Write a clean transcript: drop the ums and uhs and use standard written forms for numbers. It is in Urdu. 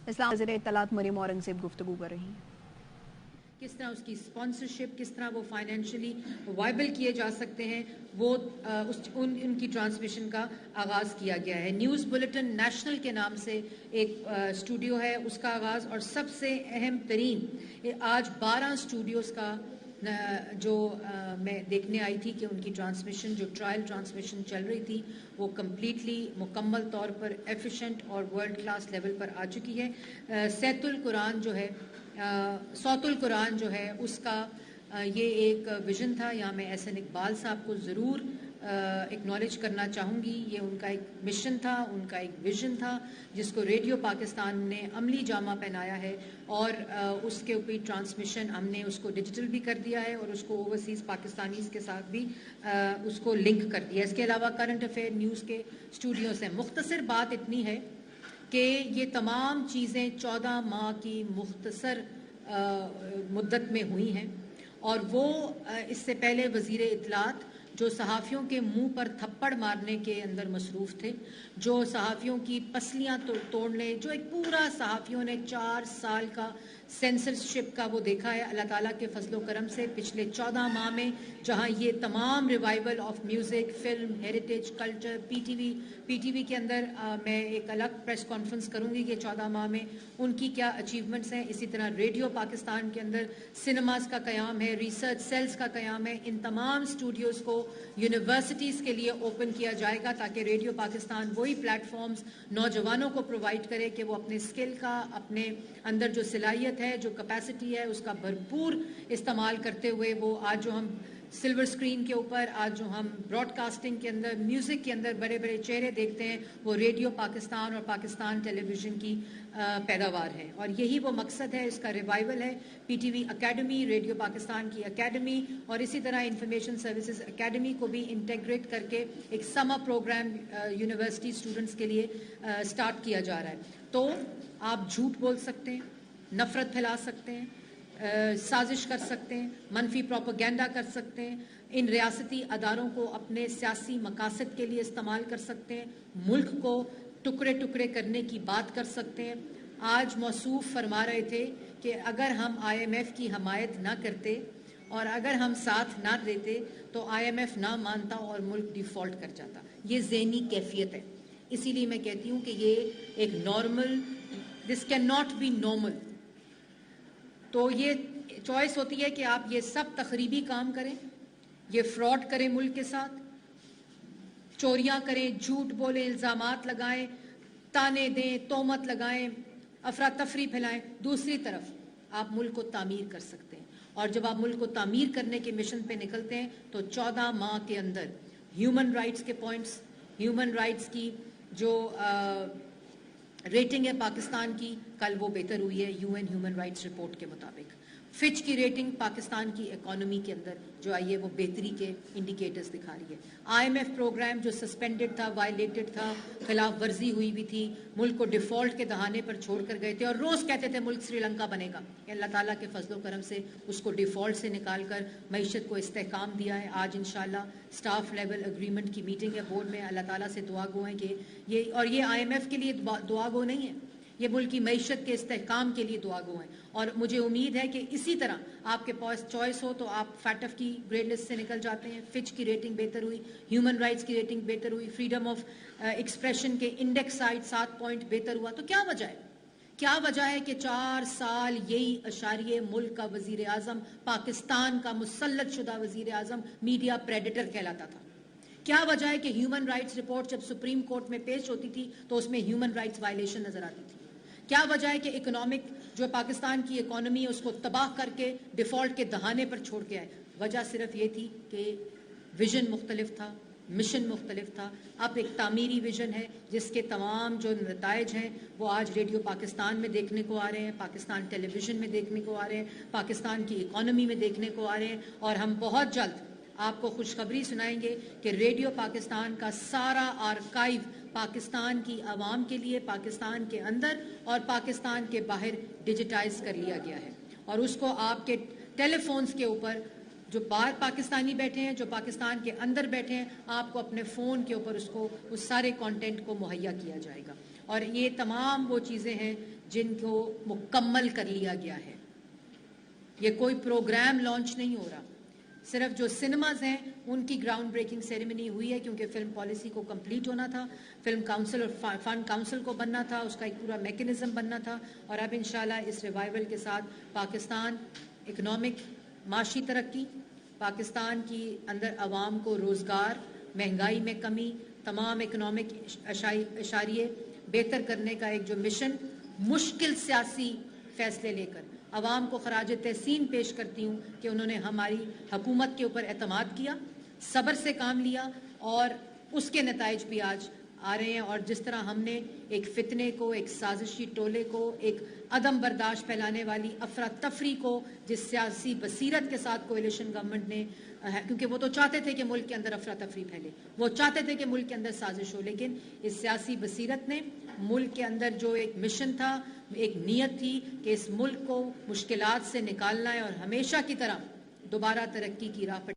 اسلام وزیر اطلاعات مریم اورنگزیب گفتگو کر رہی ہیں. کس طرح اس کی اسپانسرشپ، کس طرح وہ فائنینشلی وائبل کیے جا سکتے ہیں، وہ ان کی ٹرانسمیشن کا آغاز کیا گیا ہے. نیوز بلیٹن نیشنل کے نام سے ایک اسٹوڈیو ہے، اس کا آغاز، اور سب سے اہم ترین آج 12 اسٹوڈیوز کا جو میں دیکھنے آئی تھی کہ ان کی ٹرانسمیشن، جو ٹرائل ٹرانسمیشن چل رہی تھی، وہ کمپلیٹلی مکمل طور پر ایفیشینٹ اور ورلڈ کلاس لیول پر آ چکی ہے. صوت القرآن جو ہے اس کا یہ ایک ویژن تھا. یہاں میں احسن اقبال صاحب کو ضرور اکنالج کرنا چاہوں گی. یہ ان کا ایک مشن تھا، ان کا ایک ویژن تھا، جس کو ریڈیو پاکستان نے عملی جامہ پہنایا ہے، اور اس کے اوپر ٹرانسمیشن ہم نے اس کو ڈیجیٹل بھی کر دیا ہے، اور اس کو اوورسیز پاکستانیز کے ساتھ بھی اس کو لنک کر دیا. اس کے علاوہ کرنٹ افیئر نیوز کے اسٹوڈیوز ہیں. مختصر بات اتنی ہے کہ یہ تمام چیزیں 14 ماہ کی مختصر مدت میں ہوئی ہیں، اور وہ اس سے پہلے وزیر اطلاعات جو صحافیوں کے منہ پر تھپڑ مارنے کے اندر مصروف تھے، جو صحافیوں کی پسلیاں توڑنے، جو ایک پورا صحافیوں نے 4 سال کا سینسرشپ کا وہ دیکھا ہے. اللہ تعالیٰ کے فضل و کرم سے پچھلے 14 ماہ میں جہاں یہ تمام revival of music, film, heritage, culture, P T V کے اندر میں ایک الگ پریس کانفرنس کروں گی کہ 14 ماہ میں ان کی کیا اچیومنٹس ہیں. اسی طرح ریڈیو پاکستان کے اندر سنیماز کا قیام ہے، ریسرچ سیلز کا قیام ہے. ان تمام اسٹوڈیوز کو یونیورسٹیز کے لیے اوپن کیا جائے گا تاکہ ریڈیو پاکستان وہی پلیٹ فارمز نوجوانوں کو پرووائڈ کرے کہ وہ اپنے اسکل کا، اپنے اندر جو صلاحیت ہے، جو کیپیسٹی ہے، اس کا بھرپور استعمال کرتے ہوئے وہ آج جو ہم سلور اسکرین کے اوپر، آج جو ہم براڈ کاسٹنگ کے اندر، میوزک کے اندر بڑے بڑے چہرے دیکھتے ہیں، وہ ریڈیو پاکستان اور پاکستان ٹیلی ویژن کی پیداوار ہے. اور یہی وہ مقصد ہے، اس کا ریوائول ہے. P T V academy, radio Pakistan کی اکیڈمی، اور اسی طرح انفارمیشن سروسز اکیڈمی کو بھی انٹیگریٹ کر کے ایک سمر پروگرام یونیورسٹی اسٹوڈنٹس کے لیے سٹارٹ کیا جا رہا ہے. تو آپ جھوٹ بول سکتے ہیں، نفرت پھیلا سکتے ہیں، سازش کر سکتے ہیں، منفی پروپیگنڈا کر سکتے ہیں، ان ریاستی اداروں کو اپنے سیاسی مقاصد کے لیے استعمال کر سکتے ہیں، ملک کو ٹکڑے ٹکڑے کرنے کی بات کر سکتے ہیں. آج موصوف فرما رہے تھے کہ اگر ہم آئی ایم ایف کی حمایت نہ کرتے اور اگر ہم ساتھ نہ دیتے تو آئی ایم ایف نہ مانتا اور ملک ڈیفالٹ کر جاتا. یہ ذہنی کیفیت ہے. اسی لیے میں کہتی ہوں کہ یہ ایک normal, this can not be normal. تو یہ چوائس ہوتی ہے کہ آپ یہ سب تخریبی کام کریں، یہ فراڈ کریں، ملک کے ساتھ چوریاں کریں، جھوٹ بولیں، الزامات لگائیں، تانے دیں، تہمت لگائیں، افراتفری پھیلائیں. دوسری طرف آپ ملک کو تعمیر کر سکتے ہیں، اور جب آپ ملک کو تعمیر کرنے کے مشن پہ نکلتے ہیں تو 14 ماہ کے اندر ہیومن رائٹس کے پوائنٹس، ہیومن رائٹس کی جو ریٹنگ ہے پاکستان کی، کل وہ بہتر ہوئی ہے U N human rights report کے مطابق. فچ کی ریٹنگ پاکستان کی اکانومی کے اندر جو آئی ہے وہ بہتری کے انڈیکیٹرز دکھا رہی ہے. آئی ایم ایف پروگرام جو سسپینڈڈ تھا، وائلیٹڈ تھا، خلاف ورزی ہوئی بھی تھی، ملک کو ڈیفالٹ کے دہانے پر چھوڑ کر گئے تھے، اور روز کہتے تھے ملک سری لنکا بنے گا. اللہ تعالیٰ کے فضل و کرم سے اس کو ڈیفالٹ سے نکال کر معیشت کو استحکام دیا ہے. آج انشاءاللہ سٹاف لیول اگریمنٹ کی میٹنگ ہے بورڈ میں. اللہ تعالیٰ سے دعا گو ہیں کہ یہ آئی ایم ایف کے لیے دعا گو نہیں ہے، یہ ملک کی معیشت کے استحکام کے لیے دعا گو ہیں. اور مجھے امید ہے کہ اسی طرح آپ کے پاس چوائس ہو تو آپ فیٹف کی گریڈ لسٹ سے نکل جاتے ہیں، فچ کی ریٹنگ بہتر ہوئی، ہیومن رائٹس کی ریٹنگ بہتر ہوئی، فریڈم آف ایکسپریشن کے انڈیکس سائٹ 7 پوائنٹ بہتر ہوا. تو کیا وجہ ہے؟ کیا وجہ ہے کہ 4 سال یہی اشاریہ ملک کا وزیر اعظم، پاکستان کا مسلط شدہ وزیر اعظم میڈیا پریڈیٹر کہلاتا تھا؟ کیا وجہ ہے کہ ہیومن رائٹس رپورٹ جب سپریم کورٹ میں پیش ہوتی تھی تو اس میں ہیومن رائٹس وائلیشن نظر آتی تھی؟ کیا وجہ ہے کہ اکنامک جو پاکستان کی اکانومی ہے اس کو تباہ کر کے ڈیفالٹ کے دہانے پر چھوڑ کے آئے؟ وجہ صرف یہ تھی کہ ویژن مختلف تھا، مشن مختلف تھا. اب ایک تعمیری ویژن ہے جس کے تمام جو نتائج ہیں وہ آج ریڈیو پاکستان میں دیکھنے کو آ رہے ہیں، پاکستان ٹیلی ویژن میں دیکھنے کو آ رہے ہیں، پاکستان کی اکانومی میں دیکھنے کو آ رہے ہیں. اور ہم بہت جلد آپ کو خوشخبری سنائیں گے کہ ریڈیو پاکستان کا سارا آرکائیو پاکستان کی عوام کے لیے، پاکستان کے اندر اور پاکستان کے باہر ڈیجیٹائز کر لیا گیا ہے، اور اس کو آپ کے ٹیلی فونز کے اوپر، جو باہر پاکستانی بیٹھے ہیں، جو پاکستان کے اندر بیٹھے ہیں، آپ کو اپنے فون کے اوپر اس سارے کانٹینٹ کو مہیا کیا جائے گا. اور یہ تمام وہ چیزیں ہیں جن کو مکمل کر لیا گیا ہے. یہ کوئی پروگرام لانچ نہیں ہو رہا. صرف جو سنیماز ہیں ان کی گراؤنڈ بریکنگ سیریمنی ہوئی ہے کیونکہ فلم پالیسی کو کمپلیٹ ہونا تھا, فلم کاؤنسل اور فنڈ کاؤنسل کو بننا تھا, اس کا ایک پورا میکینزم بننا تھا. اور اب انشاءاللہ اس ریوائول کے ساتھ پاکستان اکنامک معاشی ترقی, پاکستان کی اندر عوام کو روزگار, مہنگائی میں کمی, تمام اکنامک اشاریے بہتر کرنے کا ایک جو مشن, مشکل سیاسی فیصلے لے کر عوام کو خراج تحسین پیش کرتی ہوں کہ انہوں نے ہماری حکومت کے اوپر اعتماد کیا, صبر سے کام لیا اور اس کے نتائج بھی آج آ رہے ہیں. اور جس طرح ہم نے ایک فتنے کو, ایک سازشی ٹولے کو, ایک عدم برداشت پھیلانے والی افراتفری کو جس سیاسی بصیرت کے ساتھ کولیشن گورنمنٹ نے, کیونکہ وہ تو چاہتے تھے کہ ملک کے اندر افراتفری پھیلے, وہ چاہتے تھے کہ ملک کے اندر سازش ہو, لیکن اس سیاسی بصیرت نے ملک کے اندر جو ایک مشن تھا, ایک نیت تھی کہ اس ملک کو مشکلات سے نکالنا ہے اور ہمیشہ کی طرح دوبارہ ترقی کی راہ پر